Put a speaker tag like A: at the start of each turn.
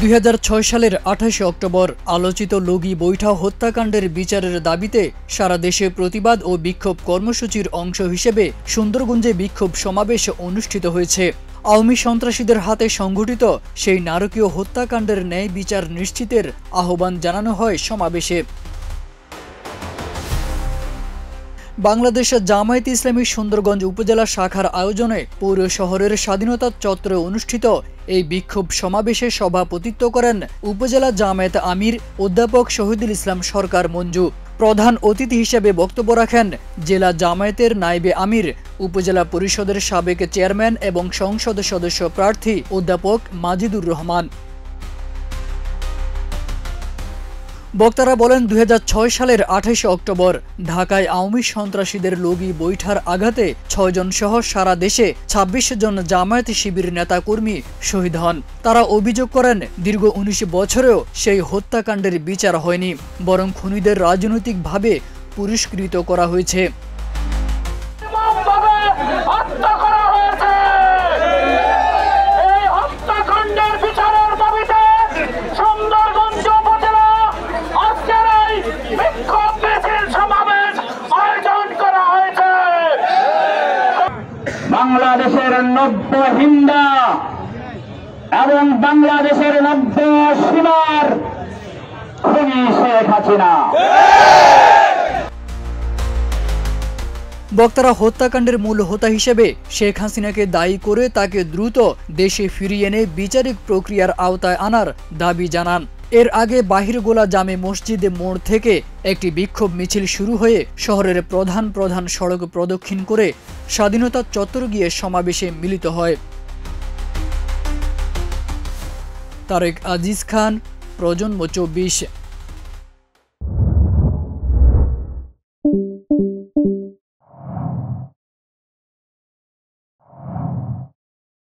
A: 2006 সালের 28 অক্টোবর আলোচিত লগি বৈঠা হত্যাকাণ্ডের বিচারের দাবিতে সারা দেশে প্রতিবাদ ও বিক্ষোভ কর্মসূচির অংশ হিসেবে সুন্দরগঞ্জে বিক্ষোভ সমাবেশ অনুষ্ঠিত হয়েছে। আওয়ামী সন্ত্রাসীদের হাতে সংঘটিত সেই নারকীয় হত্যাকাণ্ডের ন্যায় বিচার নিশ্চিতের আহ্বান জানানো হয় সমাবেশে। বাংলাদেশ জামায়াত ইসলামী সুন্দরগঞ্জ উপজেলা শাখার আয়োজনে পৌর শহরের স্বাধীনতা চত্বরে অনুষ্ঠিত এই বিক্ষোভ সমাবেশে সভাপতিত্ব করেন উপজেলা জামায়াত আমির অধ্যাপক শহীদুল ইসলাম সরকার মঞ্জু। প্রধান অতিথি হিসেবে বক্তব্য রাখেন জেলা জামায়াতের নায়েবে আমির, উপজেলা পরিষদের সাবেক চেয়ারম্যান এবং সংসদ সদস্য প্রার্থী অধ্যাপক মাজিদুর রহমান। বক্তারা বলেন 2006 সালের 28 অক্টোবর ঢাকায় আওয়ামী সন্ত্রাসীদের লগি বৈঠার আঘাতে 6 জন সহ সারা দেশে 26 জন জামায়াত শিবির নেতাকর্মী শহীদ হন। তারা অভিযোগ করেন দীর্ঘ 19 বছরেও সেই হত্যাকাণ্ডের বিচার হয়নি, বরং খুনিদের রাজনৈতিকভাবে পুরস্কৃত করা হয়েছে।
B: বাংলাদেশের 90 হিন্দা এবং বাংলাদেশের 90 সীমার খুনি শেখ হাসিনা।
A: বক্তারা হত্যাকাণ্ডের মূল হোতা হিসেবে শেখ হাসিনাকে দায়ী করে তাকে দ্রুত দেশে ফিরিয়ে এনে বিচারিক প্রক্রিয়ার আওতায় আনার দাবি জানান। এর আগে বাহিরগোলা জামে মসজিদ মোড় থেকে একটি বিক্ষোভ মিছিল শুরু হয়ে শহরের প্রধান সড়ক প্রদক্ষিণ করে স্বাধীনতা চত্বর গিয়ে সমাবেশে মিলিত হয়। তারেক আজিজ খান, প্রজন্ম 24।